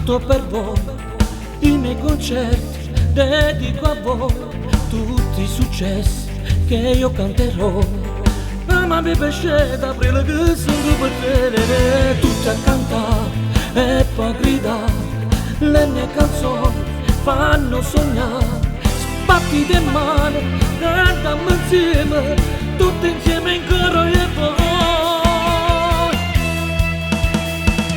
tutto per voi, i miei concerti dedico a voi, tutti i successi che io canterò. Ma mi piace da aprile che sono per te, tutti a cantare e poi gridare, le mie canzoni fanno sognare, sbatti le mani, cantiamo insieme, tutti insieme in coro e poi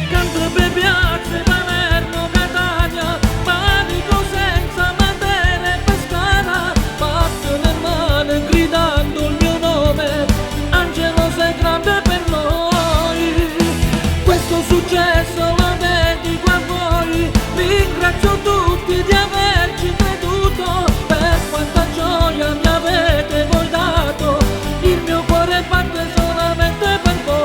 canto per piazze, Palermo, Catania, Bari, Cosenza, Matera e Pescara, batto le mani gridando il mio nome, Angelo sei grande per noi, questo successo lo dedico a voi, ringrazio tutti di averci creduto, per quanta gioia mi avete voi dato, il mio cuore batte solamente per voi.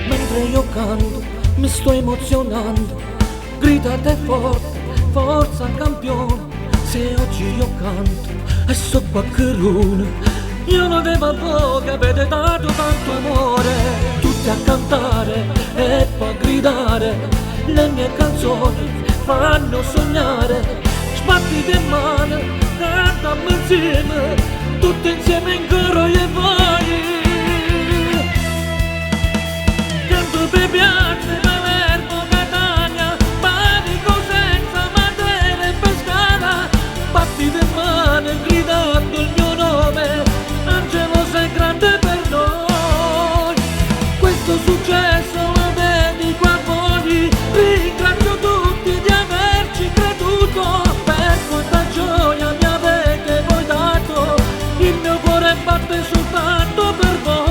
Mentre io canto mi sto emozionando, gridate forte, forza campione, se oggi io canto e so qualcuno, io non devo voi che avete dato tanto amore, tutti a cantare e poi gridare, le mie canzoni fanno sognare, sbatti le mani, cantiamo insieme, tutti insieme in coro e voi. Canto per piazze, Palermo, Catania, Bari, Cosenza, Matera e Pescara, batti le mani gridando il mio nome, Angelo sei grande per noi, questo successo lo dedico a voi, ringrazio tutti di averci creduto, per quanta gioia mi avete voi dato, il mio cuore batte soltanto per voi.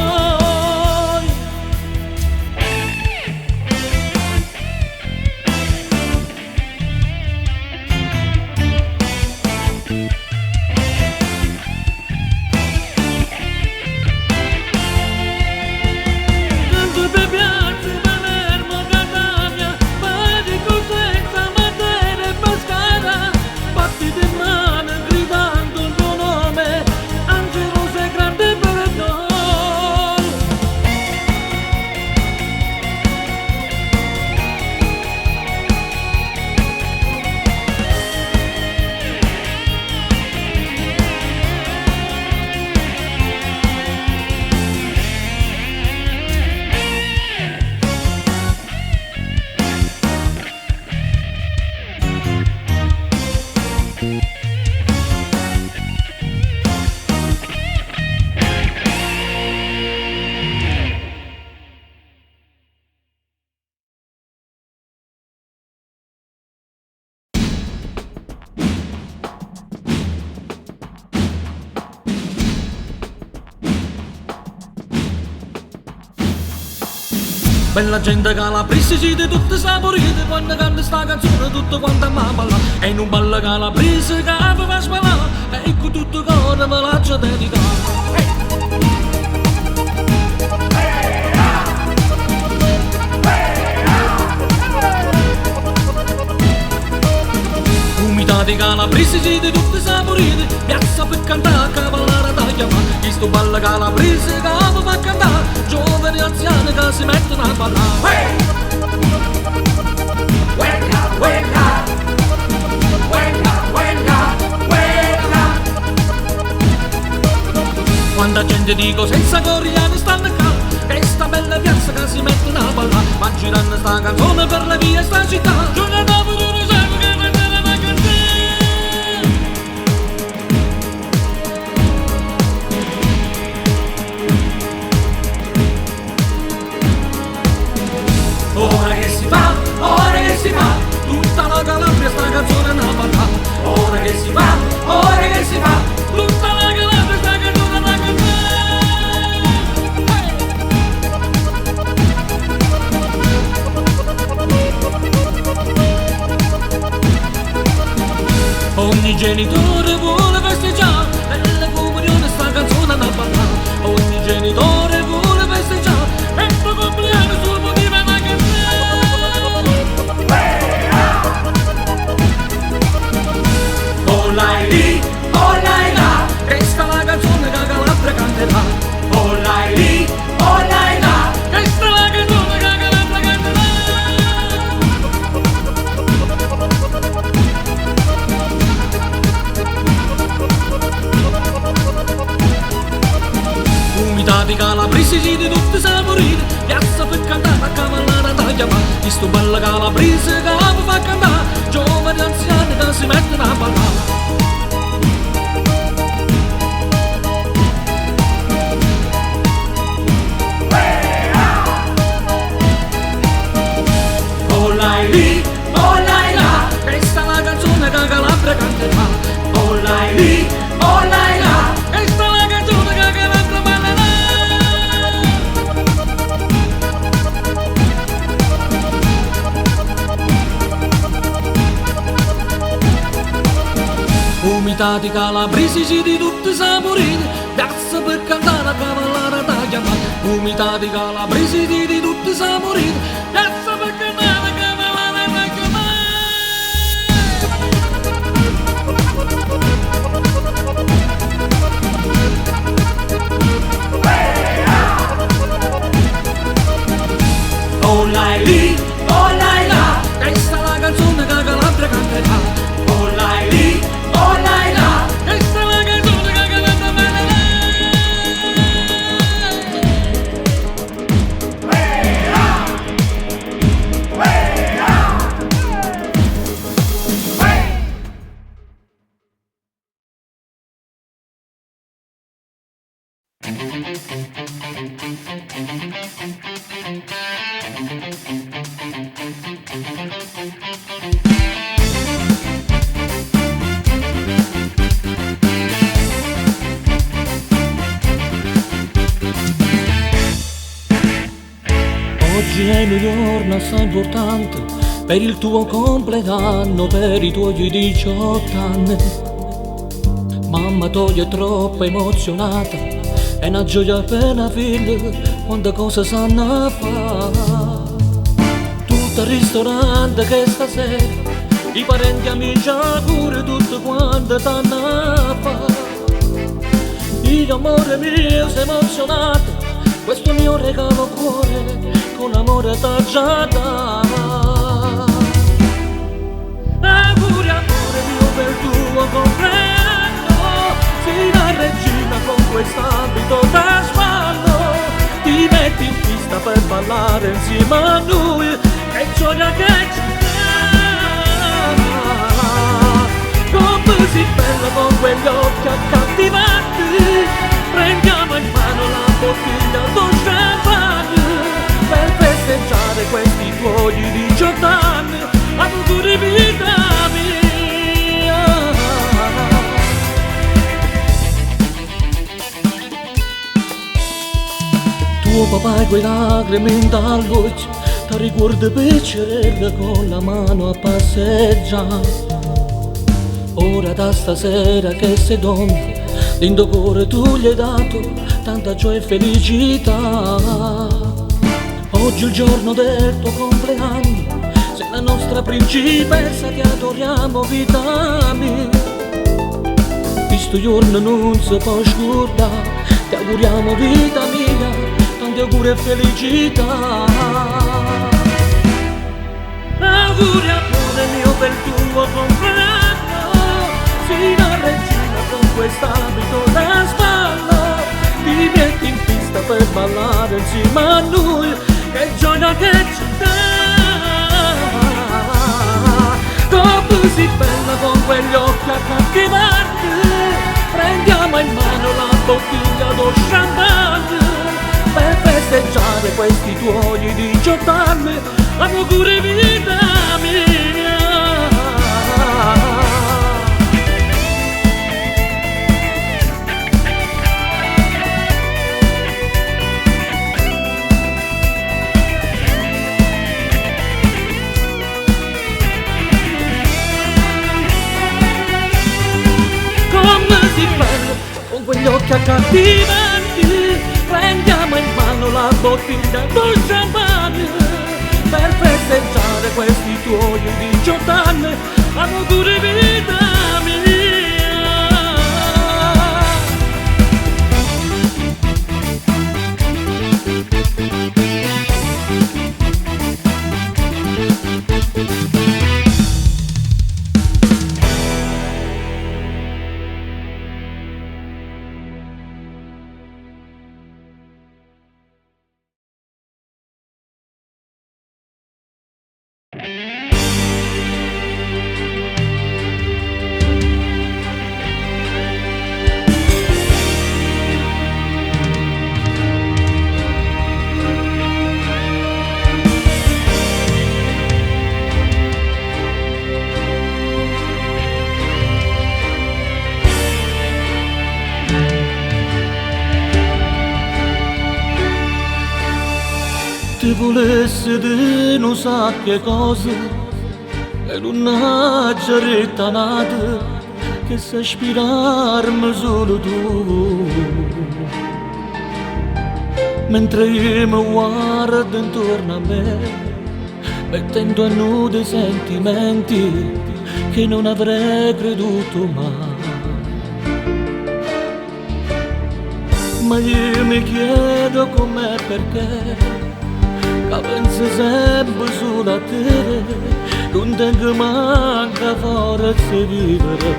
Canto per piazze, Palermo, Catania, Bari, Cosenza, Matera e Pescara, batti le mani gridando il mio nome, Angelo sei grande per noi. Bella gente calabrese, siete tutte saporite, quando canta sta canzone tutto quanto mi balla, e in un ballo calabrese che vi fa spalare, e con tutto cuore me la dedicare. Umidità di calabrese, siete tutte saporite, piazza per cantare, cavallare da chiamare, questo ballo calabrese che vi fa cantare, giovani e anziani che si mettono a ballare. Quanta gente dico senza coreani stanno qua, e sta bella piazza che si mettono a ballare, ma girando sta canzone per le vie sta città, giorno dopo giorno sempre che vedere la canzone. Ora che si fa, tutta la Calabria sta canzone na balla. Ora che si fa, tutta la Calabria sta canzone na cantare. Ogni genitore vuole festeggiare, e la comunione sta canzone na balla. Ogni genitore vuole festeggiare, e il tuo compleanno sul motivo è una canzone. Chi sto bella calabrese che la fa cantare, giovani anziani che si mettono a ballare. Oh lai lì, oh lai là, questa è la canzone che Calabria canterà. Oh lai lì, oh lai là, questa è la canzone che Calabria ballerà. Umità di calabresi di tutti i sapori, piazza per cantare a cavallare da chiamare. Umità di calabresi di tutti i sapori, piazza per cantare a cavallare da chiamare. Oh lai lì, oh lai là, questa è la canzone che Calabria canterà. Oh lai lì, oh lai là, questa è la canzone che Calabria ballerà. Oggi è un giorno assai importante per il tuo compleanno, per i tuoi 18 anni. Mamma tua è troppo emozionata, è una gioia per una figlia, quante cose sanno fare. Tutto al ristorante che stasera, i parenti amici pure tutto quanto stanno a fare. Io amore mio sei emozionato, questo mio regalo cuore con amore t'ha già dato. Auguri amore mio per il tuo compleanno, sei la regina con quest'abito da sballo, ti metti in pista per ballare insieme a noi, che gioia che ci dà. Così bella con quegli occhi accattivanti, prendiamo in mano la bottiglia d'o champagne per festeggiare questi tuoi 18 anni. Auguri vita mia. Tuo papà e quei lacrime in dal voce ti ricorda piacerella con la mano a passeggiare. Ora da stasera che sei donna, dentro cuore tu gli hai dato tanta gioia e felicità. Oggi è il giorno del tuo compleanno, sei la nostra principessa, ti adoriamo vita mia. Questo giorno non si può scordare, ti auguriamo vita mia, tanti auguri e felicità. Auguri amore mio per il tuo compleanno, sei la regina con quest'abito da sballo, ti metti in pista per ballare insieme a noi, che gioia che ci dà. Così bella con quegli occhi accattivanti, prendiamo in mano la bottiglia d'o champagne per festeggiare questi tuoi 18 anni. Auguri vita mia. Con quegli occhi accattivanti, prendiamo in mano la bottiglia d'o champagne per festeggiare questi tuoi 18 anni. Auguri vita volesse di non sa che cosa, e l'unaggia rittanata che sa ispirarmi solo tu. Mentre io mi guardo intorno a me, mettendo a nudo i sentimenti che non avrei creduto mai. Ma io mi chiedo com'è perché, che penso sempre solo a te, non tengo manca forza di vivere.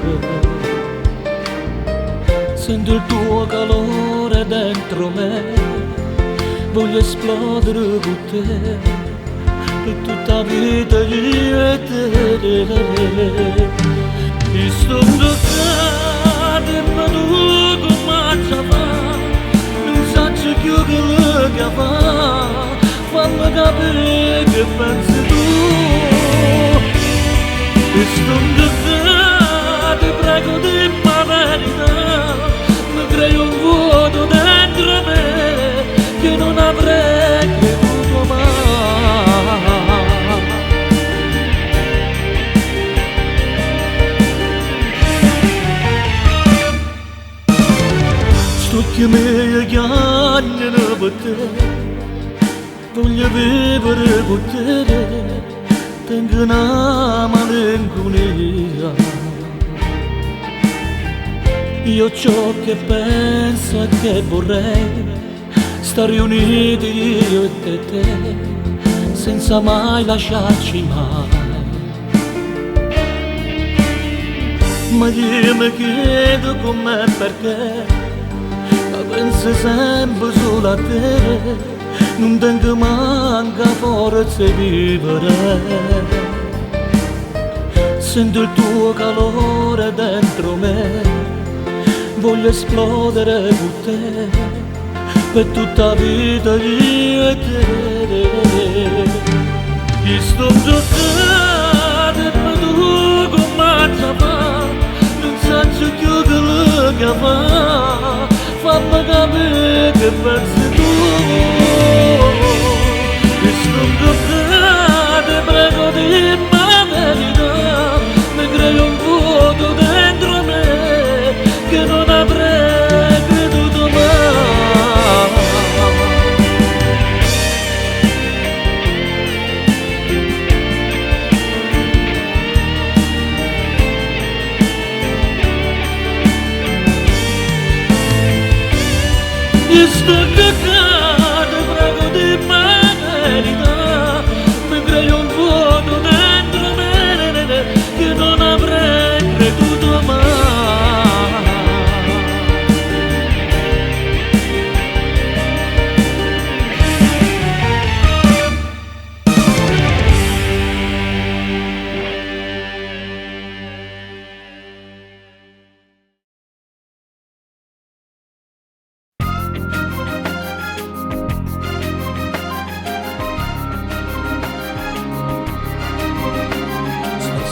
Sento il tuo calore dentro me, voglio esplodere con te, per tutta la vita io e te. E sto toccando ma tu come ci fa, non so più che fa, fammi capire che pensi tu. E sto toccando, ti prego di la verità, mi crei un vuoto dentro me che non avrei creduto mai. Sto che mi chiamano per te, voglio vivere con te, tengo una malinconia. Io ciò che penso e che vorrei, stare uniti io e te, senza mai lasciarci mai. Ma io mi chiedo com'è perché, ma penso sempre solo a te, non tengo manca forza di vivere. Sento il tuo calore dentro me, voglio esplodere con te, per tutta la vita io e te. Io sto giocando ma tu come ci fa, non so più che fa, fammi capire che pensi tu. Io sto giocando, prego di la verità, mi crei un vuoto dentro me che non avrei creduto mai. Io sto cagando, prego di la verità, mi crei un vuoto dentro me che non avrei creduto mai.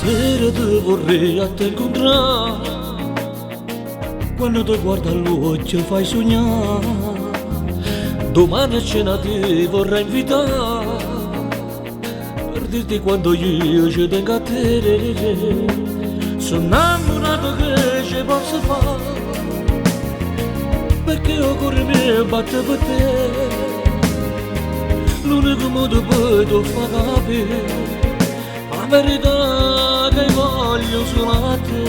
Stasera ti vorrei a te incontrare, quando ti guardo all'occhio fai sognare. Domani a cena ti vorrei invitare, per dirti quando io ci tengo a te. Sono innamorato che ci posso fare, perché il cuore mio batte per te. L'unico modo per ti far capire la verità che voglio solo a te.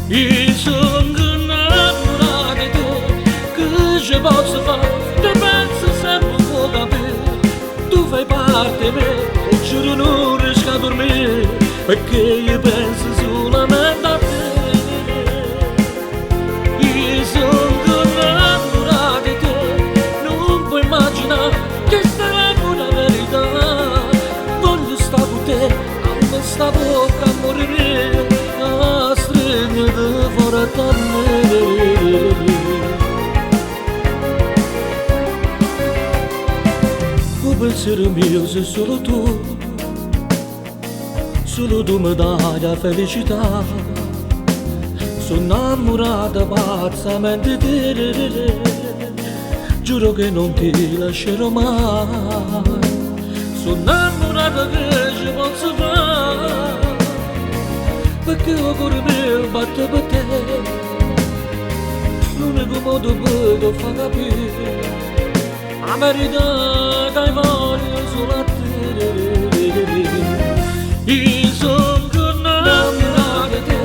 Io sono innamorato di te, che ci posso fare, ti penso sempre un po' capire. Tu fai parte di me, e giuro non riesco a dormire, perché io penso solamente a te. Io sono innamorato di te, non puoi immaginare che sarà una verità. Voglio stare con te, a me sta bocca a morire, a stringere fuori da me. Il pensiero mio sei solo tu mi dai la felicità. Sono innamorata pazzamente di te, giuro che non ti lascerò mai. Sono innamorata che ci posso fare, perché il cuore mio batte per te. L'unico modo per far capire la verità che voglio solo a te. Io sono innamorato di te,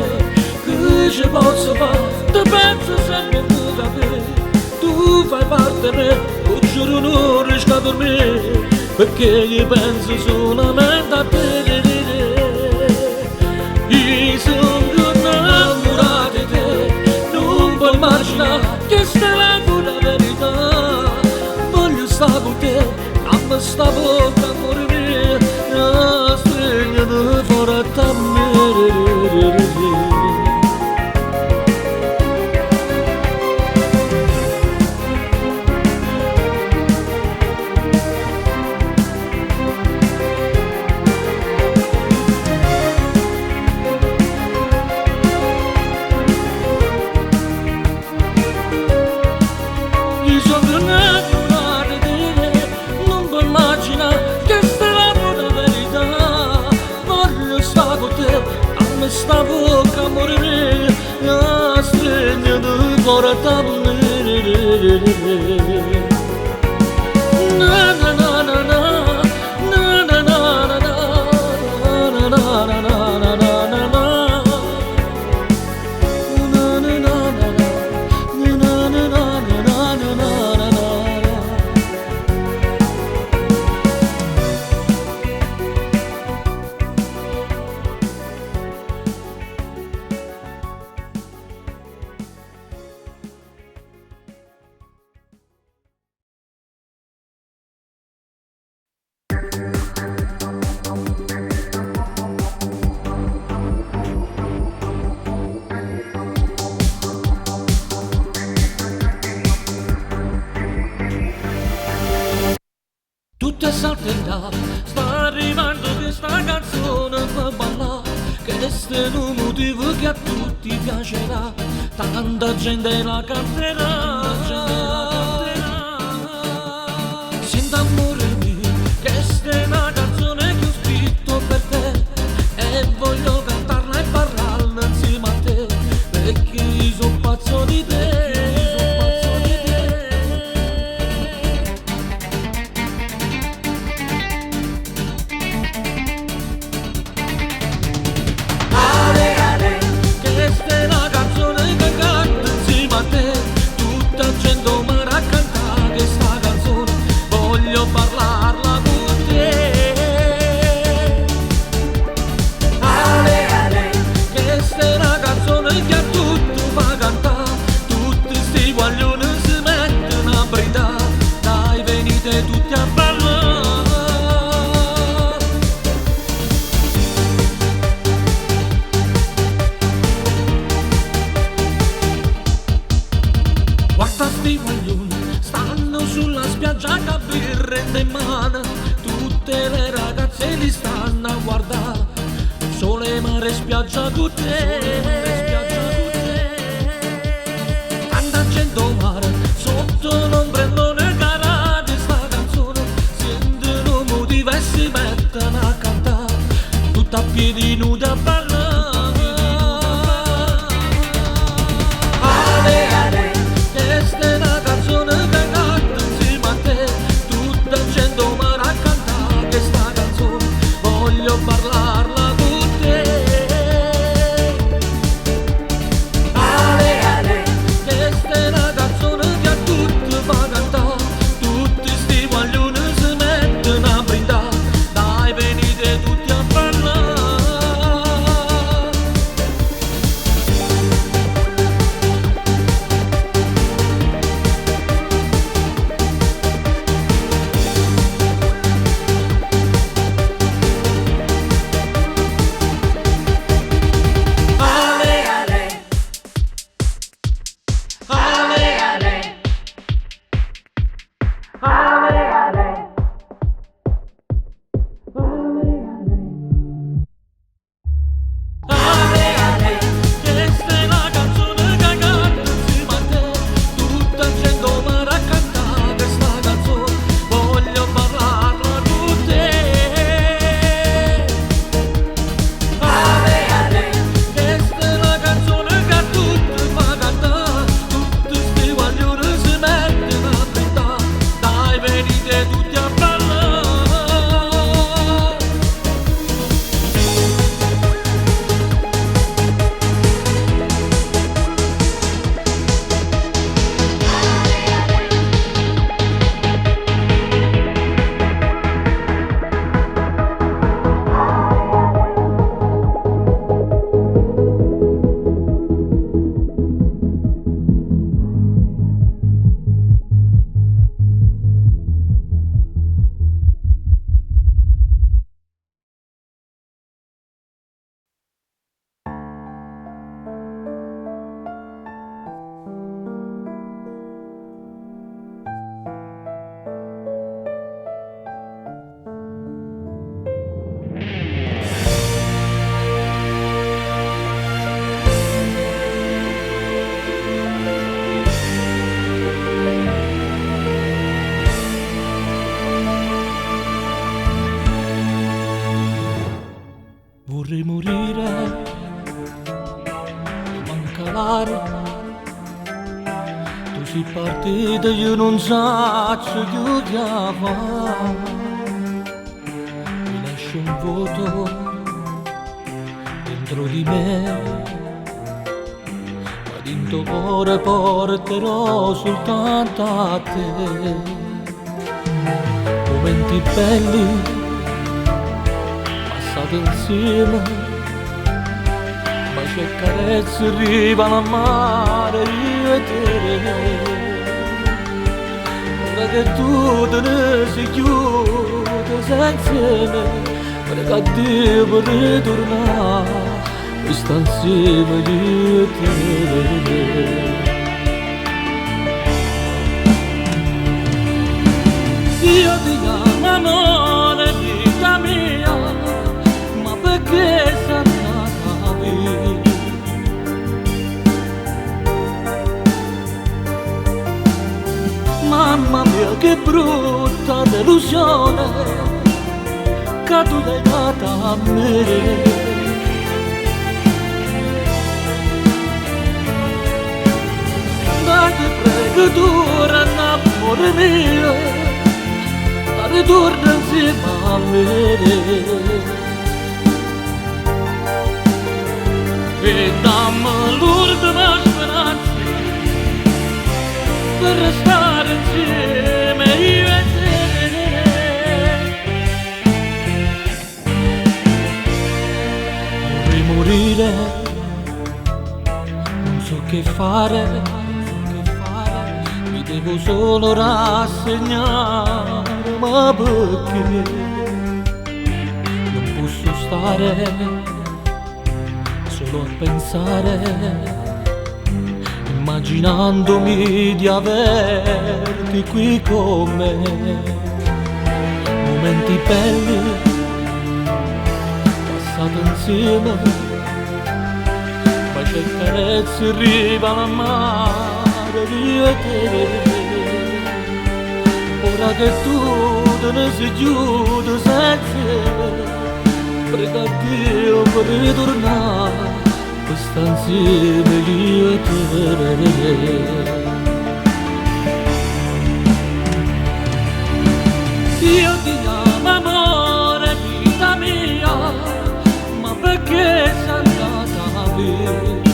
che ci posso fare? Ti penso sempre più da te. Tu fai parte di me, lo giuro non riesco a dormire, perché io penso solamente a te. Io sono innamorato di te, non puoi immaginare che sta la pura verità. Voglio stare con te, dammi sta bocca, amore mio, stringiti forte a me. Sta bocca, amore mio, stringiti forte a me. Na na na na na, na na na na na, na na na na na na na. Tutte salterà, sta arrivando questa canzone per ballare, che questo è un motivo che a tutti piacerà, tanta gente la canterà, senta amore mio, questa è una canzone che ho scritto per te, e voglio cantarla e parlarla insieme a te, perché io sono pazzo di te. Stanno sulla spiaggia che birretta in mano, tutte le ragazze li stanno a guardare, sole, mare, spiaggia con te. Tanta gente al mare, sotto l'ombrellone carate sta canzone, sentono motivo e si mettono a cantare, tutta a piedi nudi a ballare. Parlarla con te. Ale, ale, questa è una canzone che a tutti fa cantare, tutti sti guaglioni si mettono a brindare, dai venite tutti a parlare. vorrei morire, manca l'aria, tu sei partita, io non so che chiama, mi lascio un vuoto dentro di me, ma dentro cuore porterò soltanto a te, momenti belli insieme, baci e carezze arrivano a mare io e te. Ora che tu te ne sei chiuso sei insieme, prega a Dio per ritornare e sta insieme io e te. Io ti amo amore, vita mia, perché sei andata via? Mamma mia che brutta delusione che tu l'hai data a me. Dai ti prego torna amore mio, ritorna insieme a me. E dammi l'ultima speranza per restare insieme io e te. Vorrei morire, non so che fare, mi devo solo rassegnare, ma perché non posso stare solo a pensare, immaginandomi di averti qui con me. Momenti belli passati insieme, baci e carezze arrivano a mare io e te. Ora che tu te ne sei chiuso sei insieme, prega a Dio per ritornare e sta insieme io e te. Io ti amo amore, vita mia, ma perché sei andata via?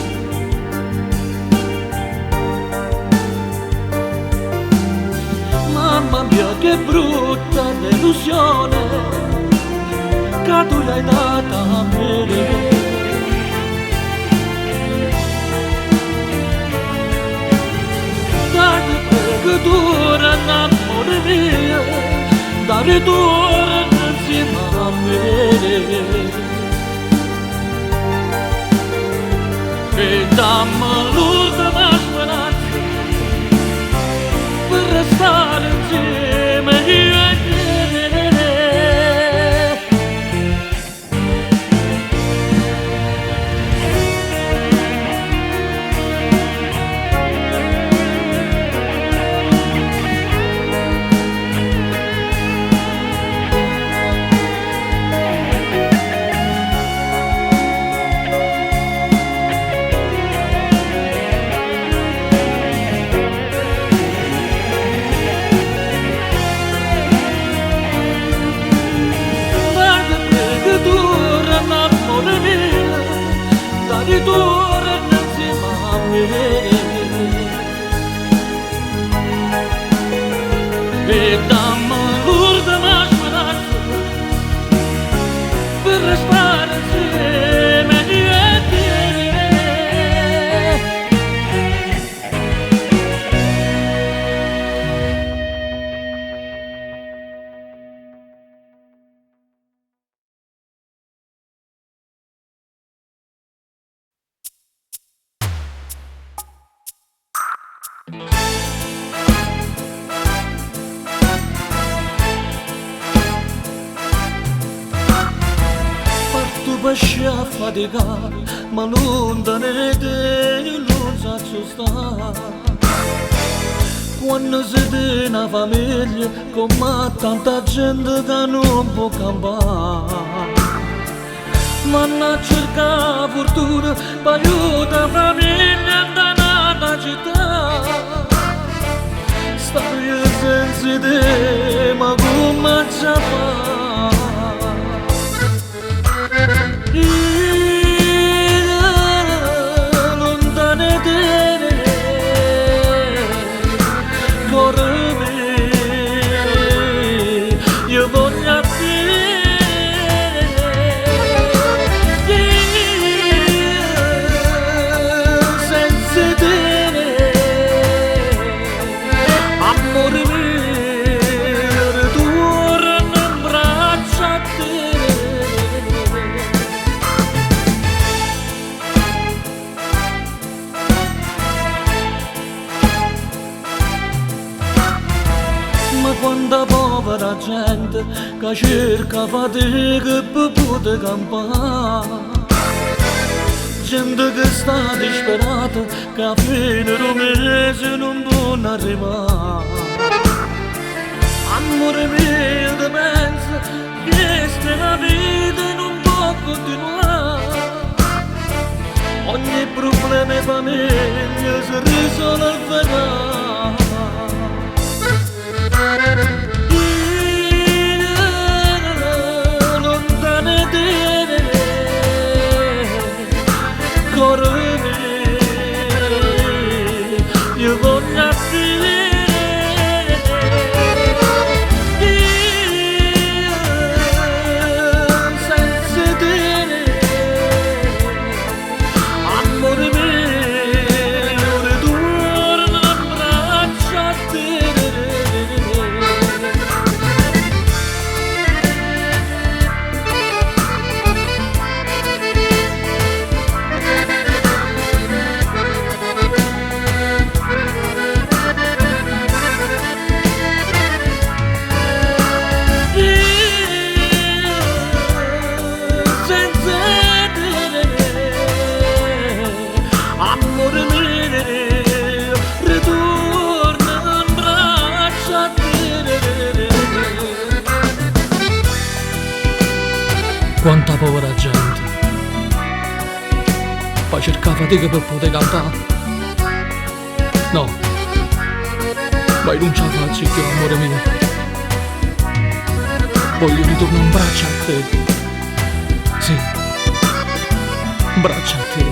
Mamma mia che brutta delusione che tu l'hai data a me. Dai ti prego torna amore mio, dai ritorna insieme a me. E dammi l'ultima speranza per restare insieme io e te. Ritorna insieme a me e dammi l'ultima speranza per restare insieme io e te. Lascia faticare, ma lontano da te io non so stare. Quando si tiene una famiglia, come tanta gente che non può campare. Manna cerca fortuna, aiuta famiglia da nata città. Stai senza te, ma come ci fa? Lontane te, corre me, io voglio a quanta povera gente che cerca fatica per poter campare, gente che sta disperata, che a fine del mese non può arrivare. Amore mio, te pensa che questa è la vita e non può continuare. Ogni problema in famiglia si risolverà. Lontane te, corre me, io voglio a senza te, amore mio, ritorno a braccia a te. Quanta povera gente poi cerca fatica per poter cantare. No, ma non ce la faccio più, amore mio. Voglio ritornare in braccio a te. Sì, in braccio a te.